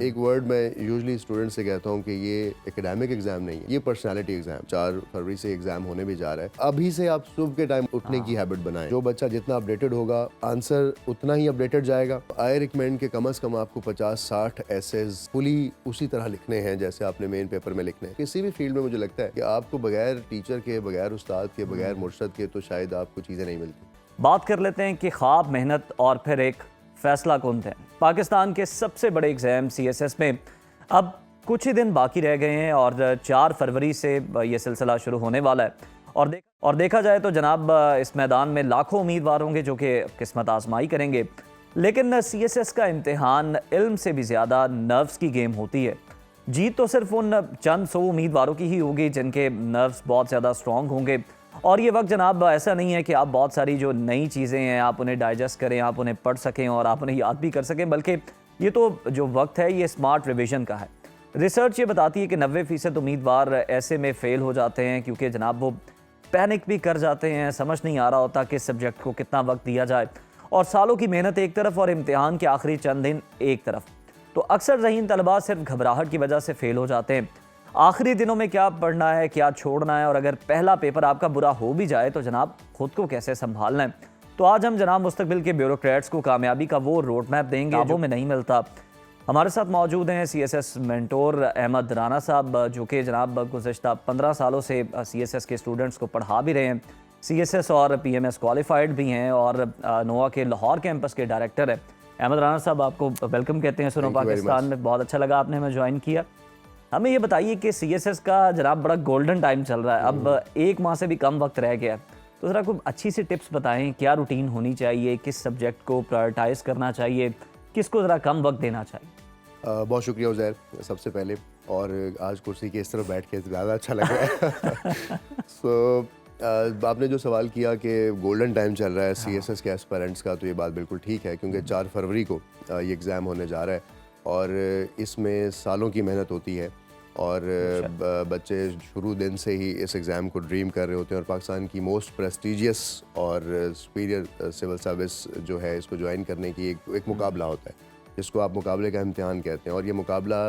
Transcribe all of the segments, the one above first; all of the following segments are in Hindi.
एक वर्ड मैं यूजुअली स्टूडेंट से कहता हूँ कि ये एकेडमिक एग्जाम नहीं है, ये पर्सनालिटी एग्जाम। 4 फरवरी से एग्जाम होने भी जा रहा है। अभी से आप सुबह के टाइम उठने की हैबिट बनाएं। जो बच्चा जितना अपडेटेड होगा, आंसर उतना ही अपडेटेड जाएगा। आई रिकमेंड कि कम से कम आपको 50-60 एसेज फुली उसी तरह लिखने हैं जैसे आपने मेन पेपर में लिखने हैं। किसी भी फील्ड में मुझे लगता है कि आपको बगैर टीचर के, बगैर उस्ताद के, बगैर मुर्शद के तो शायद आपको चीज़ें नहीं मिलती। बात कर लेते हैं कि ख्वाब, मेहनत और फिर एक फैसला कौन थे। पाकिस्तान के सबसे बड़े एग्जाम CSS में अब कुछ ही दिन बाकी रह गए हैं और 4 फरवरी से ये सिलसिला शुरू होने वाला है। और देखा जाए तो जनाब इस मैदान में लाखों उम्मीदवार होंगे जो कि किस्मत आजमाई करेंगे। लेकिन CSS का इम्तिहान इल्म से भी ज़्यादा नर्व्स की गेम होती है। जीत तो सिर्फ उन चंद 100 उम्मीदवारों की ही होगी जिनके नर्व्स बहुत ज़्यादा स्ट्रॉन्ग होंगे। और ये वक्त जनाब ऐसा नहीं है कि आप बहुत सारी जो नई चीज़ें हैं आप उन्हें डाइजेस्ट करें, आप उन्हें पढ़ सकें और आप उन्हें याद भी कर सकें, बल्कि ये तो जो वक्त है ये स्मार्ट रिवीजन का है। रिसर्च ये बताती है कि 90% उम्मीदवार ऐसे में फ़ेल हो जाते हैं क्योंकि जनाब वो पैनिक भी कर जाते हैं, समझ नहीं आ रहा होता कि सब्जेक्ट को कितना वक्त दिया जाए, और सालों की मेहनत एक तरफ और इम्तिहान के आखिरी चंद दिन एक तरफ। तो अक्सर ज़हीन तलबा सिर्फ घबराहट की वजह से फ़ेल हो जाते हैं। आखिरी दिनों में क्या पढ़ना है, क्या छोड़ना है, और अगर पहला पेपर आपका बुरा हो भी जाए तो जनाब खुद को कैसे संभालना है। तो आज हम जनाब मुस्तकबिल के ब्यूरोक्रेट्स को कामयाबी का वो रोड मैप देंगे किताबों में नहीं मिलता। हमारे साथ मौजूद हैं CSS मेंटोर अहमद राना साहब, जो कि जनाब गुज़श्ता 15 सालों से CSS के स्टूडेंट्स को पढ़ा भी रहे हैं, CSS और PMS क्वालिफाइड भी हैं और नोआ के लाहौर कैंपस के डायरेक्टर हैं। अहमद राना साहब, आपको वेलकम कहते हैं सुनो पाकिस्तान में। बहुत अच्छा लगा आपने हमें ज्वाइन किया। हमें ये बताइए कि CSS का जनाब बड़ा गोल्डन टाइम चल रहा है, अब 1 माह से भी कम वक्त रह गया है, तो ज़रा कुछ अच्छी सी टिप्स बताएं, क्या रूटीन होनी चाहिए, किस सब्जेक्ट को प्रायोरिटाइज करना चाहिए, किसको ज़रा कम वक्त देना चाहिए। बहुत शुक्रिया उज़ैर सबसे पहले, और आज कुर्सी के इस तरफ बैठ के ज़्यादा अच्छा लग रहा है। सो आपने जो सवाल किया कि गोल्डन टाइम चल रहा है CSS के एस्पायरेंट्स का, तो ये बात बिल्कुल ठीक है क्योंकि 4 फरवरी को ये एग्ज़ाम होने जा रहा है और इसमें सालों की मेहनत होती है और बच्चे शुरू दिन से ही इस एग्ज़ाम को ड्रीम कर रहे होते हैं और पाकिस्तान की मोस्ट प्रेस्टीजियस और सुपीरियर सिविल सर्विस जो है इसको ज्वाइन करने की एक मुकाबला होता है जिसको आप मुकाबले का इम्तिहान कहते हैं। और ये मुकाबला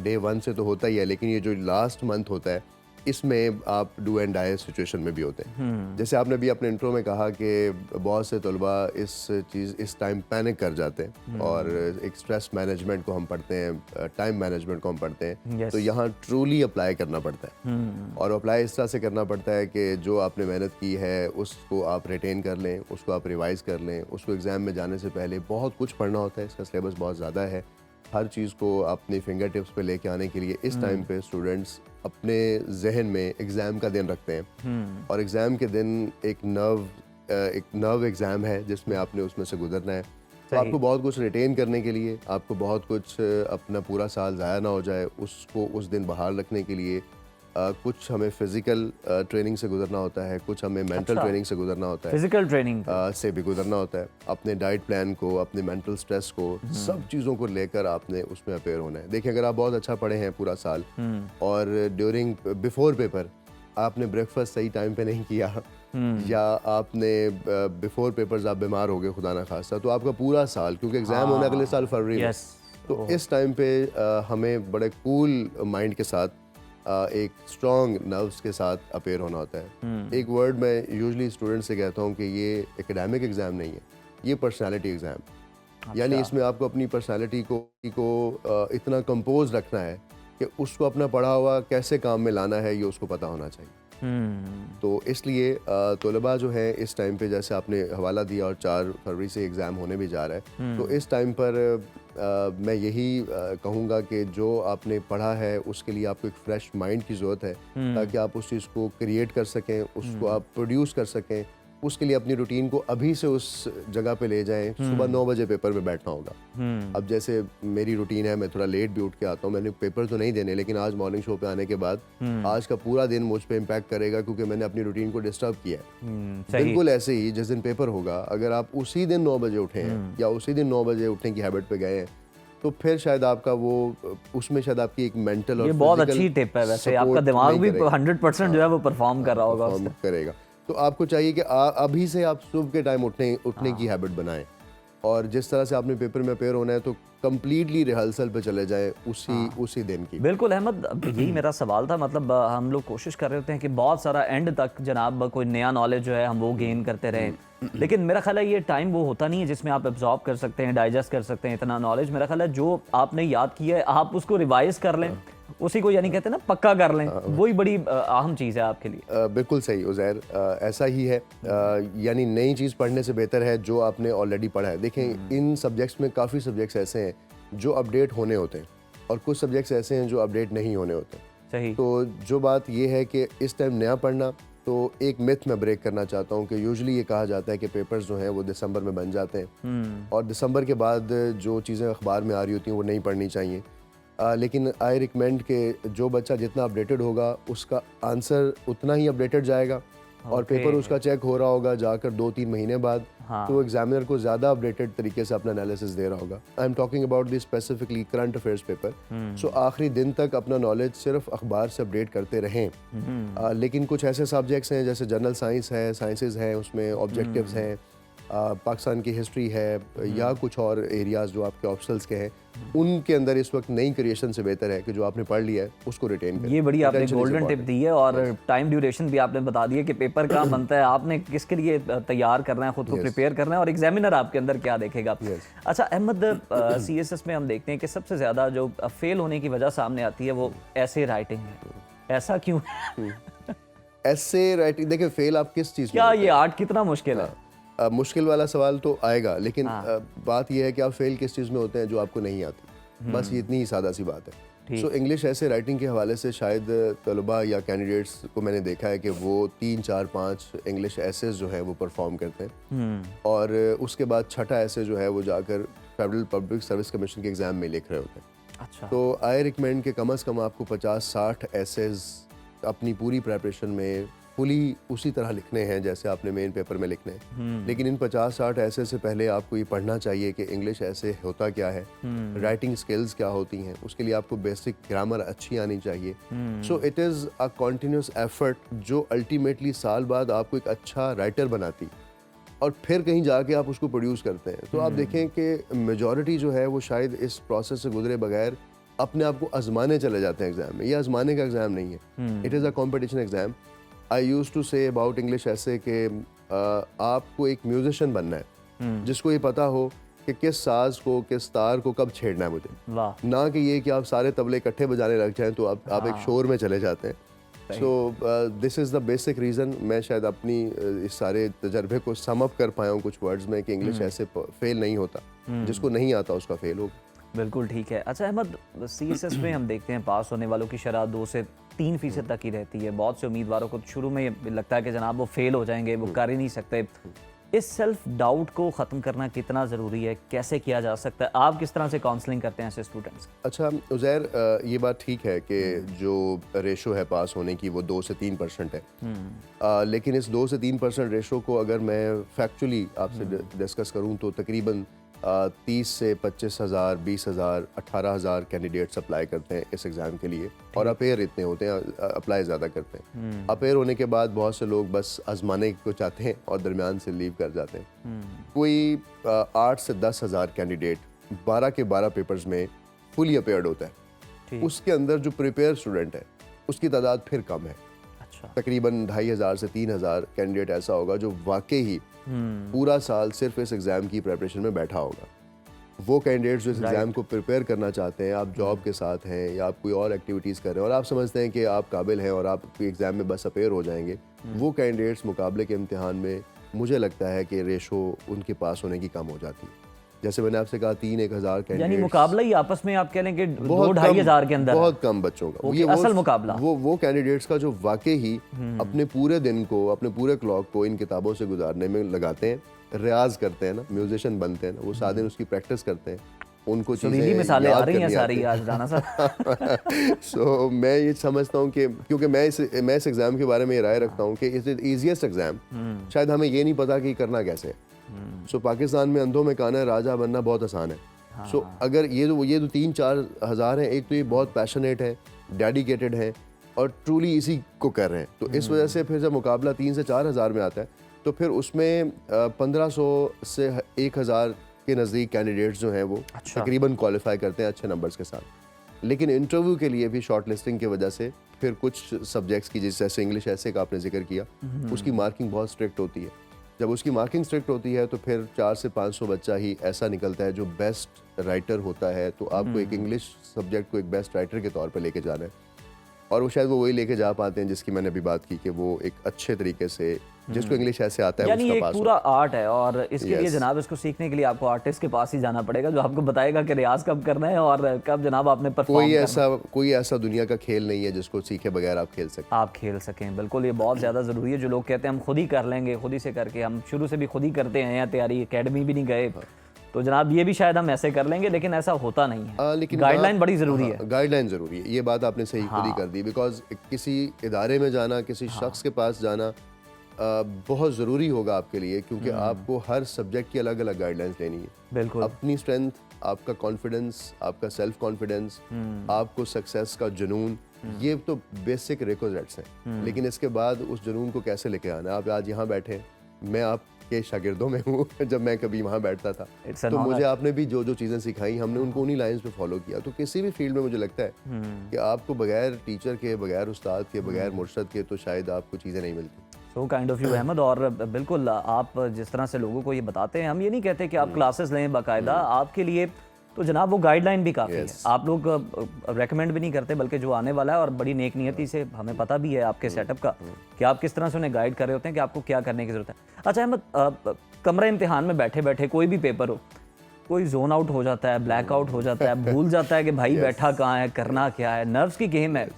डे 1 से तो होता ही है, लेकिन ये जो लास्ट मंथ होता है इसमें आप डू एंड डाई सिचुएशन में भी होते हैं। जैसे आपने भी अपने इंट्रो में कहा कि बहुत से तलबा इस टाइम पैनिक कर जाते हैं और एक स्ट्रेस मैनेजमेंट को हम पढ़ते हैं, टाइम मैनेजमेंट को हम पढ़ते हैं। तो यहाँ ट्रूली अप्लाई करना पड़ता है और अप्लाई इस तरह से करना पड़ता है कि जो आपने मेहनत की है उसको आप रिटेन कर लें, उसको आप रिवाइज़ कर लें, उसको एग्ज़ाम में जाने से पहले बहुत कुछ पढ़ना होता है। इसका सिलेबस बहुत ज़्यादा है, हर चीज़ को अपनी फिंगर टिप्स पे लेके आने के लिए इस टाइम पे स्टूडेंट्स अपने जहन में एग्ज़ाम का दिन रखते हैं और एग्ज़ाम के दिन एक नर्व एग्ज़ाम है जिसमें आपने उसमें से गुजरना है। तो आपको बहुत कुछ रिटेन करने के लिए, आपको बहुत कुछ अपना पूरा साल ज़ाया ना हो जाए उसको उस दिन बहाल रखने के लिए कुछ हमें फिज़िकल ट्रेनिंग से गुजरना होता है, कुछ हमें मेंटल ट्रेनिंग से गुजरना होता है, फिजिकल ट्रेनिंग से भी गुजरना होता है। अपने डाइट प्लान को, अपने मेंटल स्ट्रेस को, सब चीज़ों को लेकर आपने उसमें अपेयर होना है। देखिए, अगर आप बहुत अच्छा पढ़े हैं पूरा साल और बिफोर पेपर आपने ब्रेकफास्ट सही टाइम पे नहीं किया या आपने बिफोर पेपर्स आप बीमार हो गए खुदा ना खास्ता, तो आपका पूरा साल, क्योंकि एग्ज़ाम होना अगले साल फरवरी में, तो इस टाइम पे हमें बड़े कूल माइंड के साथ एक स्ट्रॉन्ग नर्व्स के साथ अपेयर होना होता है। एक वर्ड मैं यूजुअली स्टूडेंट से कहता हूँ कि ये एकेडमिक एग्ज़ाम नहीं है, ये पर्सनालिटी एग्ज़ाम। यानी इसमें आपको अपनी पर्सनालिटी को इतना कंपोज रखना है कि उसको अपना पढ़ा हुआ कैसे काम में लाना है ये उसको पता होना चाहिए। तो इसलिए तलबा जो है इस टाइम पे, जैसे आपने हवाला दिया और 4 फरवरी से एग्ज़ाम होने भी जा रहा है, तो इस टाइम पर मैं यही कहूँगा कि जो आपने पढ़ा है उसके लिए आपको एक फ्रेश माइंड की ज़रूरत है ताकि आप उस चीज़ को क्रिएट कर सकें, उसको आप प्रोड्यूस कर सकें। उसके लिए अपनी रूटीन को अभी से उस जगह पे ले जाएं। सुबह 9 बजे पेपर में बैठना होगा। अब जैसे मेरी रूटीन है, मैं थोड़ा लेट भी उठ के आता हूँ, मैंने पेपर तो नहीं देने, लेकिन आज मॉर्निंग शो पे आने के बाद आज का पूरा दिन मुझ पे इम्पैक्ट करेगा क्योंकि मैंने अपनी रूटीन को डिस्टर्ब किया है। बिल्कुल ऐसे ही जिस दिन पेपर होगा, अगर आप उसी दिन 9 बजे उठे हैं या उसी दिन 9 बजे उठने की हैबिट पे गए हैं, तो फिर शायद आपका वो उसमें शायद आपकी एक मेंटल और ये बहुत अच्छी टिप है वैसे, आपका दिमाग भी 100% जो है वो परफॉर्म कर रहा होगा, करेगा। तो आपको चाहिए कि अभी से आप सुबह के टाइम उठने की हैबिट बनाएं और जिस तरह से आपने पेपर में अपेयर होना है तो कम्प्लीटली रिहर्सल पे चले जाएं उसी दिन की। बिल्कुल अहमद, अब यही मेरा सवाल था। मतलब हम लोग कोशिश कर रहे होते हैं कि बहुत सारा एंड तक जनाब कोई नया नॉलेज जो है हम वो गेन करते रहें, लेकिन मेरा ख्याल है ये टाइम वो होता नहीं है जिसमें आप एब्जॉर्ब कर सकते हैं, डाइजेस्ट कर सकते हैं इतना नॉलेज। मेरा ख्याल है जो आपने याद किया है आप उसको रिवाइज कर लें, उसी को यानी कहते हैं ना पक्का कर लें, वही बड़ी अहम चीज़ है आपके लिए। बिल्कुल सही उज़ैर, ऐसा ही है। यानी नई चीज़ पढ़ने से बेहतर है जो आपने ऑलरेडी पढ़ा है। देखें, इन सब्जेक्ट्स में काफ़ी सब्जेक्ट्स ऐसे हैं जो अपडेट होने होते हैं और कुछ सब्जेक्ट्स ऐसे हैं जो अपडेट नहीं होने होते। सही। तो जो बात ये है कि इस टाइम नया पढ़ना, तो एक मिथ मैं ब्रेक करना चाहता हूँ कि यूजुअली ये कहा जाता है कि पेपर्स जो हैं वो दिसंबर में बन जाते हैं और दिसंबर के बाद जो चीज़ें अखबार में आ रही होती हैं वो नहीं पढ़नी चाहिए। लेकिन आई रिकमेंड कि जो बच्चा जितना अपडेटेड होगा उसका आंसर उतना ही अपडेटेड जाएगा और पेपर उसका चेक हो रहा होगा जाकर 2-3 महीने बाद। तो एग्जामिनर को ज़्यादा अपडेटेड तरीके से अपना एनालिसिस दे रहा होगा। I am talking about this specifically current affairs paper. So आखिरी दिन तक अपना नॉलेज सिर्फ अखबार से अपडेट करते रहें। लेकिन कुछ ऐसे सब्जेक्ट्स हैं जैसे जनरल साइंस है, साइंसेज हैं, उसमें ऑब्जेक्टिव्स हैं, पाकिस्तान की हिस्ट्री है या कुछ और एरियाज़ जो आपके ऑप्शनल्स के हैं, उनके अंदर इस वक्त नई क्रिएशन से बेहतर है कि जो आपने पढ़ लिया है उसको रिटेन करें। ये बड़ी आपने गोल्डन टिप दी है और टाइम ड्यूरेशन भी आपने बता दी है कि पेपर कहाँ बनता है, आपने किसके लिए तैयार करना है, खुद को प्रिपेयर करना है और एग्जामिनर आपके अंदर क्या देखेगा। अच्छा अहमद, CSS में हम देखते हैं कि सबसे ज़्यादा जो फेल होने की वजह सामने आती है वो ऐसे राइटिंग है। ऐसा क्यों? ऐसे राइटिंग, देखिए फेल आप किस चीज़ में क्या ये आर्ट कितना मुश्किल है? मुश्किल वाला सवाल तो आएगा, लेकिन बात यह है कि आप फेल किस चीज़ में होते हैं जो आपको नहीं आती। बस ये इतनी ही सादा सी बात है। सो इंग्लिश ऐसे राइटिंग के हवाले से शायद तलबा या कैंडिडेट्स को मैंने देखा है कि वो 3, 4, 5 इंग्लिश एसेज जो है वो परफॉर्म करते हैं और उसके बाद छठा एसे जो है वो जाकर फेडरल पब्लिक सर्विस कमीशन के एग्ज़ाम में लिख रहे होते हैं। अच्छा। तो आई रिकमेंड कि कम से कम आपको 50-60 एसेज अपनी पूरी प्रेपरेशन में फुली उसी तरह लिखने हैं जैसे आपने मेन पेपर में लिखने हैं। लेकिन इन 50-60 ऐसे से पहले आपको ये पढ़ना चाहिए कि इंग्लिश ऐसे होता क्या है, राइटिंग स्किल्स क्या होती हैं, उसके लिए आपको बेसिक ग्रामर अच्छी आनी चाहिए। So it is a continuous effort जो अल्टीमेटली साल बाद आपको एक अच्छा राइटर बनाती और फिर कहीं जाके आप उसको प्रोड्यूस करते हैं। तो आप देखें कि मेजॉरिटी जो है वो शायद इस प्रोसेस से गुजरे बगैर अपने आप को आजमाने चले जाते हैं एग्जाम में। ये आजमाने का एग्जाम नहीं है, it is a competition exam. I use to say about English ऐसे कि आपको एक म्यूजिशियन बनना है जिसको ये पता हो कि किस साज को, किस तार को कब छेड़ना है मुझे, ना कि ये कि आप सारे तबले इकट्ठे बजाने लग जाएं तो आप एक शोर में चले जाते हैं। So this is the basic reason. मैं शायद अपनी इस सारे तजर्बे को सम अप कर पाया हूँ कुछ वर्ड्स में कि इंग्लिश ऐसे फेल नहीं होता, जिसको नहीं आता उसका फेल होगा। बिल्कुल ठीक है। अच्छा अहमद, CSS में हम देखते हैं पास होने वालों की शरह 2 से 3% तक ही रहती है। बहुत से उम्मीदवारों को शुरू में लगता है कि जनाब वो फेल हो जाएंगे, वो कर ही नहीं सकते। इस सेल्फ डाउट को ख़त्म करना कितना ज़रूरी है, कैसे किया जा सकता है, आप किस तरह से काउंसलिंग करते हैं ऐसे स्टूडेंट्स? अच्छा उज़ैर, ये बात ठीक है कि जो रेशो है पास होने की वो 2 से 3% है। लेकिन इस 2 से 3% रेशो को अगर मैं फैक्चुअली आपसे डिस्कस करूँ तो तकरीबन 30 से 25,000, 20,000, 18,000 कैंडिडेट्स अप्लाई करते हैं इस एग्ज़ाम के लिए और अपेयर इतने होते हैं, अप्लाई ज़्यादा करते हैं। अपेयर होने के बाद बहुत से लोग बस आजमाने को चाहते हैं और दरमियान से लीव कर जाते हैं। कोई 8 से 10,000 कैंडिडेट 12 के 12 पेपर्स में फुली अपेयर्ड होता है। उसके अंदर जो प्रिपेयर स्टूडेंट है उसकी तादाद फिर कम है। तकरीबन 2,500 से 3,000 कैंडिडेट ऐसा होगा जो वाकई ही पूरा साल सिर्फ इस एग्ज़ाम की प्रिपरेशन में बैठा होगा। वो कैंडिडेट्स जो इस एग्ज़ाम को प्रिपेयर करना चाहते हैं, आप जॉब के साथ हैं या आप कोई और एक्टिविटीज़ कर रहे हैं और आप समझते हैं कि आप काबिल हैं और आप एग्ज़ाम में बस अपेयर हो जाएंगे, वो कैंडिडेट्स मुकाबले के इम्तिहान में मुझे लगता है कि रेशो उनके पास होने की कम हो जाती है। जैसे मैंने आपसे कहा 3-1,000 कैंडिडेट, यानी मुकाबला ही आपस में आप कह लें कि 2-2,500 के अंदर बहुत कम बच्चों का ये असल मुकाबला, वो कैंडिडेट्स का जो वाकई ही अपने पूरे दिन को, अपने पूरे क्लॉक को इन किताबों से गुजारने में लगाते हैं, रियाज करते हैं ना, म्यूजिशियन बनते हैं ना, वो सारे दिन उसकी प्रैक्टिस करते हैं, उनको चीज़ें मिसालें आ रही हैं सारी आज राना साहब। सो मैं ये समझता हूँ कि क्योंकि मैं इस एग्ज़ाम के बारे में ये राय रखता हूँ कि इस ईजीएस्ट एग्ज़ाम, शायद हमें ये नहीं पता कि करना कैसे है। सो पाकिस्तान में अंधों में काना राजा बनना बहुत आसान है। सो अगर ये तो 3-4 हज़ार हैं, एक तो ये बहुत पैशनेट है, डेडिकेटेड हैं और ट्रूली इसी को कर रहे हैं, तो इस वजह से फिर जब मुकाबला 3 से 4 हज़ार में आता है तो फिर उसमें 1500 से 1,000 के नज़दीक कैंडिडेट्स जो हैं वो अच्छा। तकरीबन क्वालिफाई करते हैं अच्छे नंबर्स के साथ, लेकिन इंटरव्यू के लिए भी शॉर्ट लिस्टिंग की वजह से फिर कुछ सब्जेक्ट्स की, जैसे इंग्लिश ऐसे का आपने जिक्र किया, उसकी मार्किंग बहुत स्ट्रिक्ट होती है। जब उसकी मार्किंग स्ट्रिक्ट होती है तो फिर 400 से 500 बच्चा ही ऐसा निकलता है जो बेस्ट राइटर होता है, तो आपको एक इंग्लिश सब्जेक्ट को एक बेस्ट राइटर के तौर पर लेके जाना है, और वो शायद वो वही लेके जा पाते हैं जिसकी मैंने अभी बात की कि वो एक अच्छे तरीके से, जिसको इंग्लिश ऐसे आता है यानी उसका एक पास पूरा आर्ट है, और इसके लिए Yes. जनाब इसको सीखने के लिए आपको आर्टिस्ट के पास ही जाना पड़ेगा, जो आपको बताएगा कि रियाज कब करना है और कब जनाब आपने परफॉर्म करना है। कोई ऐसा दुनिया का खेल नहीं है जिसको सीखे बगैर आप खेल सकते आप खेल सकें, बिल्कुल, ये बहुत ज़्यादा ज़रूरी है। जो लोग कहते हैं हम खुद ही कर लेंगे, खुद ही से करके, हम शुरू से भी खुद ही करते हैं या तैयारी एकेडमी भी नहीं गए, तो जनाब ये भी शायद हम ऐसे कर लेंगे, लेकिन ऐसा होता नहीं है। लेकिन गाइडलाइन बड़ी ज़रूरी है। गाइडलाइन ज़रूरी है, ये बात आपने सही खुद ही कर दी, बिकॉज किसी इदारे में जाना, किसी शख्स के पास जाना बहुत ज़रूरी होगा आपके लिए, क्योंकि आपको हर सब्जेक्ट की अलग अलग गाइडलाइंस लेनी है। बिल्कुल, अपनी स्ट्रेंथ, आपका कॉन्फिडेंस, आपका सेल्फ कॉन्फिडेंस, आपको सक्सेस का जुनून, ये तो बेसिक रिक्विजिट्स हैं, लेकिन इसके बाद उस जुनून को कैसे लेके आना है। आप आज यहाँ बैठे, मैं आपके शागिर्दों में हूँ जब मैं कभी वहाँ बैठता था, It's an तो मुझे honor. आपने भी जो जो चीज़ें सिखाई, हमने उनको उन्हीं लाइंस पे फॉलो किया। तो किसी भी फील्ड में मुझे लगता है कि आपको बगैर टीचर के, बगैर उस्ताद के, बगैर मुर्शद के तो शायद आपको चीज़ें नहीं मिलती। So kind of you Ahmad. और बिल्कुल आप जिस तरह से लोगों को ये बताते हैं, हम ये नहीं कहते कि आप क्लासेस लें बाकायदा, आपके लिए तो जनाब वो गाइडलाइन भी काफ़ी है। आप लोग रेकमेंड भी नहीं करते, बल्कि जो आने वाला है, और बड़ी नेक नियति से हमें पता भी है आपके सेटअप का कि आप किस तरह से उन्हें गाइड कर रहे होते हैं कि आपको क्या करने की ज़रूरत है। अच्छा अहमद, कमरा इम्तिहान में बैठे बैठे कोई भी पेपर हो, कोई जोन आउट हो जाता है, ब्लैक आउट हो जाता है, भूल जाता है कि भाई बैठा कहाँ है, करना क्या है, नर्व्स की गेम है,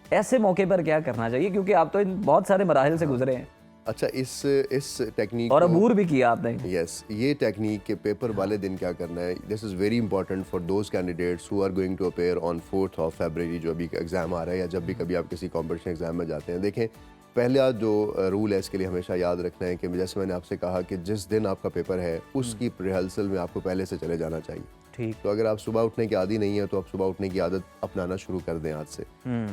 ऐसे मौके पर क्या करना चाहिए? क्योंकि आप तो इन बहुत सारे मराहिल से गुजरे हैं अच्छा, इस टेक्निक और अबूर भी किया आपने। यस, ये टेक्निक के पेपर वाले दिन क्या करना है, this is very important for those candidates who are going to appear on 4th of February, जो अभी एग्ज़ाम आ रहा है, या जब भी कभी आप किसी कॉम्पिटिशन एग्ज़ाम में जाते हैं। देखें, पहला जो रूल है इसके लिए हमेशा याद रखना है कि जैसे मैंने आपसे कहा कि जिस दिन आपका पेपर है उसकी रिहर्सल में आपको पहले से चले जाना चाहिए। ठीक। तो अगर आप सुबह उठने की आदी नहीं है तो आप सुबह उठने की आदत अपनाना शुरू कर दें आज से,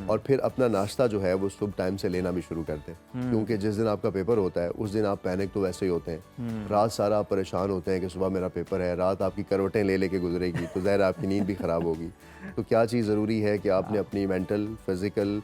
और फिर अपना नाश्ता जो है वो सुबह टाइम से लेना भी शुरू कर दें, क्योंकि जिस दिन आपका पेपर होता है उस दिन आप पैनिक तो वैसे ही होते हैं, रात सारा आप परेशान होते हैं कि सुबह मेरा पेपर है, रात आपकी करवटें ले लेके गुजरेगी, तो ज़ाहिर आपकी नींद भी ख़राब होगी। तो क्या चीज़ ज़रूरी है कि आपने अपनी मेंटल, फिज़िकल,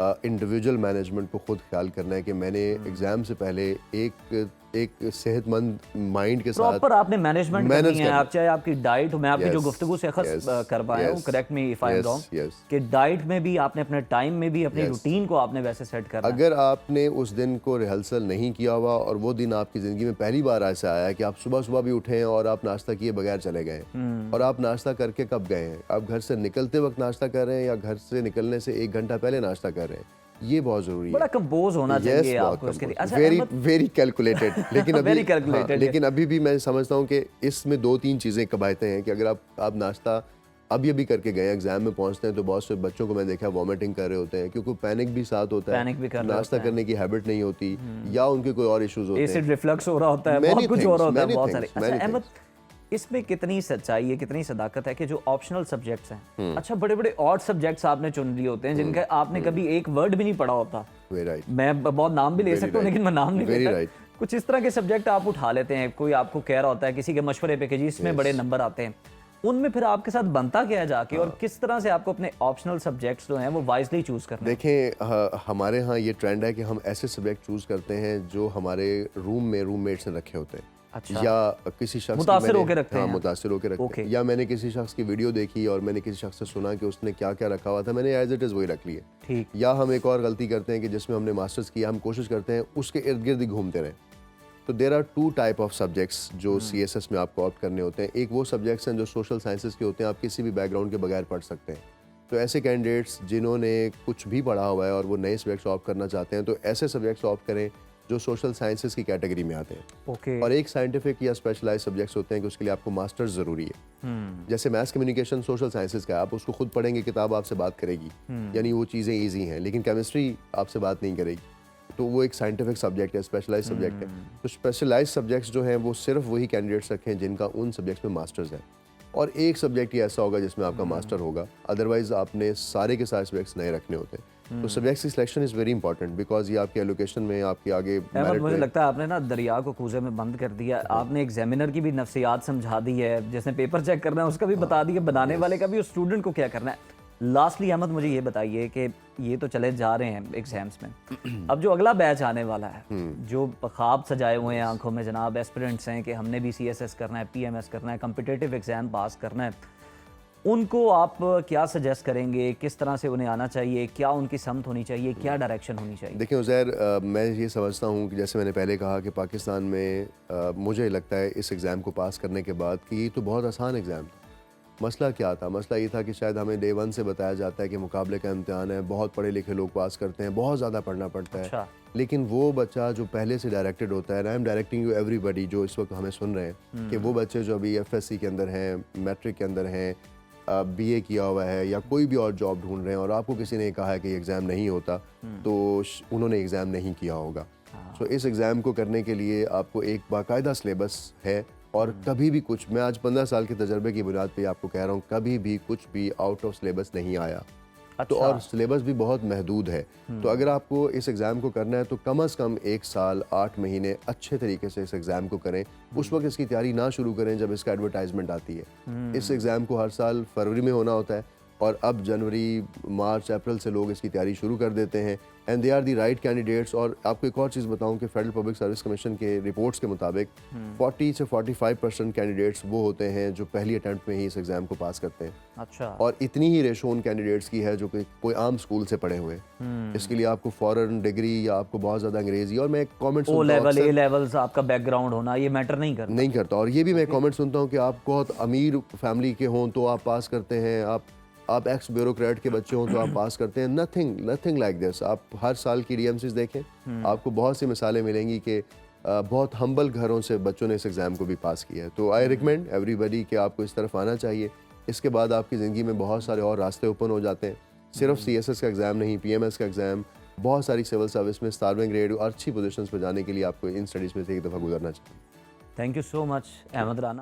इंडिविजुअल मैनेजमेंट को खुद ख्याल करना है कि मैंने एग्ज़ाम से पहले एक सेहतमंद माइंड के साथ प्रॉपर आपने मैनेजमेंट करनी है। आप चाहे आपकी डाइट हो, मैं आपकी जो Yes, गुफ्तगू से अखज़ yes, कर पाया हूँ, yes, correct me if I am yes, wrong, yes. कि डाइट में भी आपने अपने टाइम में भी अपनी Yes. रूटीन को आपने वैसे सेट करना है। अगर आपने उस दिन को रिहर्सल नहीं किया हुआ और वो दिन आपकी ज़िंदगी में पहली बार ऐसा आया कि आप सुबह सुबह भी उठे हैं और आप नाश्ता किए बगैर चले गए हैं, और आप नाश्ता करके कब गए हैं, आप घर से निकलते वक्त नाश्ता कर रहे हैं या घर से निकलने से 1 घंटा पहले नाश्ता कर रहे हैं, ये बहुत ज़रूरी बड़ा है। कंपोज होना चाहिए आपको इसके लिए। अच्छा वेरी अहमद, वेरी कैलकुलेटेड, लेकिन अभी Very calculated, yes. लेकिन अभी भी मैं समझता हूँ कि इसमें 2-3 चीज़ें कबायतें हैं कि अगर आप नाश्ता अभी करके गए, एग्जाम में पहुंचते हैं तो बहुत से बच्चों को मैं देखा वॉमिटिंग कर रहे होते हैं, क्योंकि पैनिक भी साथ होता है, Panic भी कर रहे नाश्ता होते हैं। करने की हैबिट नहीं होती, या उनके कोई और इश्यूज होते हैं, एसिड रिफ्लक्स हो रहा होता है, Many बहुत कुछ हो रहा होता है, things, बहुत many सारे। things, अच्छा many अहमद, इसमें कितनी सच्चाई है, कितनी सदाकत है कि जो ऑप्शनल सब्जेक्ट्स हैं, अच्छा बड़े बड़े ऑड सब्जेक्ट्स आपने चुन लिए होते हैं जिनका आपने कभी एक वर्ड भी नहीं पढ़ा होता। Very right. मैं बहुत नाम भी ले Very सकता हूँ, right. लेकिन मैं नाम नहीं Very लेता। right. कुछ इस तरह के सब्जेक्ट आप उठा लेते हैं, कोई आपको कह रहा होता है किसी के मशवरे पे कि जी इसमें बड़े नंबर आते हैं, उनमें फिर आपके साथ बनता क्या है जाके, और किस तरह से आपको अपने ऑप्शनल सब्जेक्ट्स जो हैं वो वाइजली चूज करना है? देखें, हमारे यहाँ ये ट्रेंड है कि हम ऐसे सब्जेक्ट चूज करते हैं जो हमारे रूम में रूममेट्स ने रखे होते हैं, अच्छा। या किसी शख्स की मुतासिर मैंने- होके रखते हाँ, हैं। मुतासिर होके रखते Okay. हैं, या मैंने किसी शख्स की वीडियो देखी और मैंने किसी शख्स से सुना कि उसने क्या क्या रखा हुआ था, मैंने एज इट इज़ वही रख लिया। ठीक। या हम एक और गलती करते हैं कि जिसमें हमने मास्टर्स किया, हम कोशिश करते हैं उसके इर्द गिर्द ही घूमते रहें। तो there are 2 type of subjects जो CSS में आपको ऑप्ट करने होते हैं। एक वो सब्जेक्ट्स हैं जो सोशल साइंसेस के होते हैं, आप किसी भी बैकग्राउंड के बगैर पढ़ सकते हैं। तो ऐसे कैंडिडेट्स जिन्होंने कुछ भी पढ़ा हुआ है और वो नए सब्जेक्ट्स ऑप्ट करना चाहते हैं, तो ऐसे सब्जेक्ट्स ऑप्ट करें जो सोशल साइंसेस की कैटेगरी में आते हैं। ओके। और एक साइंटिफिक या स्पेशलाइज सब्जेक्ट्स होते हैं कि उसके लिए आपको मास्टर्स ज़रूरी है। जैसे मैथ्स कम्युनिकेशन सोशल साइंसेस का है, आप उसको खुद पढ़ेंगे, किताब आपसे बात करेगी, यानी वो चीज़ें ईजी हैं, लेकिन केमिस्ट्री आपसे बात नहीं करेगी, तो वो एक साइंटिफिक सब्जेक्ट है, स्पेशलाइज सब्जेक्ट है। तो स्पेशलाइज सब्जेक्ट्स जो हैं वो सिर्फ वही कैंडिडेट्स रखें जिनका उन सब्जेक्ट्स में मास्टर्स है। और एक सब्जेक्ट ही ऐसा होगा जिसमें आपका मास्टर होगा, अदरवाइज आपने सारे के सारे सब्जेक्ट्स नहीं रखने होते। तो सब्जेक्ट्स की selection is very important because ये आपके एलोकेशन में, आपके आगे अहमद, merit मुझे में। लगता है आपने ना दरिया को कूजे में बंद कर दिया। आपने एग्जामिनर की भी नफ्सियात समझा दी है, जिसने पेपर चेक करना है उसका भी बता दिया, बनाने वाले का भी, उस स्टूडेंट को क्या करना है। लास्टली अहमद मुझे ये बताइए कि ये तो चले जा रहे हैं एग्जाम्स में, अब जो अगला बैच आने वाला है, जो ख्वाब सजाए हुए हैं आंखों में जनाब, एस्पिरेंट्स हैं कि हमने भी CSS करना है, PMS करना है, कम्पिटिटिव एग्जाम पास करना है, उनको आप क्या सजेस्ट करेंगे? किस तरह से उन्हें आना चाहिए? क्या उनकी समत होनी चाहिए? क्या डायरेक्शन होनी चाहिए? देखिए उज़ैर, मैं ये समझता हूँ कि जैसे मैंने पहले कहा कि पाकिस्तान में मुझे लगता है इस एग्ज़ाम को पास करने के बाद कि ये तो बहुत आसान एग्ज़ाम था। मसला क्या था? मसला ये था कि शायद हमें डे 1 से बताया जाता है कि मुकाबले का इम्तिहान है, बहुत पढ़े लिखे लोग पास करते हैं, बहुत ज़्यादा पढ़ना पड़ता है। अच्छा। लेकिन वो बच्चा जो पहले से डायरेक्टेड होता है, I am directing you everybody जो इस वक्त हमें सुन रहे हैं, कि वो बच्चे जो अभी FSC के अंदर हैं, मैट्रिक के अंदर हैं, BA किया हुआ है या कोई भी और जॉब ढूंढ रहे हैं और आपको किसी ने कहा है कि एग्ज़ाम नहीं होता, तो उन्होंने एग्ज़ाम नहीं किया होगा। सो इस एग्ज़ाम को करने के लिए आपको एक बाकायदा सिलेबस है और कभी भी कुछ, मैं आज 15 साल के तजर्बे की बुनियाद पे आपको कह रहा हूँ, कभी भी कुछ भी आउट ऑफ सिलेबस नहीं आया। तो अच्छा। और सिलेबस भी बहुत महदूद है। तो अगर आपको इस एग्ज़ाम को करना है तो कम से कम 1 साल 8 महीने अच्छे तरीके से इस एग्ज़ाम को करें। उस वक्त इसकी तैयारी ना शुरू करें जब इसका एडवर्टाइजमेंट आती है। इस एग्ज़ाम को हर साल फरवरी में होना होता है और अब जनवरी, मार्च, अप्रैल से लोग इसकी तैयारी शुरू कर देते हैं and they are the right candidates. और आपको एक और चीज़ बताऊं कि फेडरल पब्लिक सर्विस कमीशन के रिपोर्ट्स के मुताबिक 40 से 45% कैंडिडेट्स वो होते हैं जो पहली अटैम्प्ट में ही इस एग्ज़ाम को पास करते हैं। अच्छा। और इतनी ही रेशो उन कैंडिडेट्स की है जो कि कोई आम स्कूल से पढ़े हुए हैं। इसके लिए आपको फॉरेन डिग्री या आपको बहुत ज़्यादा अंग्रेजी, और मैं एक comment O level, A levels, आपका बैकग्राउंड होना ये मैटर नहीं करता। नहीं करता। और ये भी मैं कमेंट सुनता हूँ कि आप बहुत अमीर फैमिली के हों तो आप पास करते हैं, आप एक्स ब्यूरोक्रेट के बच्चे हों तो आप पास करते हैं। Nothing like this. आप हर साल की DMCs देखें, आपको बहुत सी मिसालें मिलेंगी कि बहुत हम्बल घरों से बच्चों ने इस एग्ज़ाम को भी पास किया है। तो आई रिकमेंड एवरीबडी कि आपको इस तरफ आना चाहिए। इसके बाद आपकी ज़िंदगी में बहुत सारे और रास्ते ओपन हो जाते हैं। सिर्फ CSS का एग्ज़ाम नहीं, PMS का एग्ज़ाम, बहुत सारी सिविल सर्विस में स्टारविंग ग्रेड और अच्छी पोजीशंस पर जाने के लिए आपको इन स्टडीज़ में से एक दफ़ा गुजरना चाहिए। Thank you so much Ahmad Rana.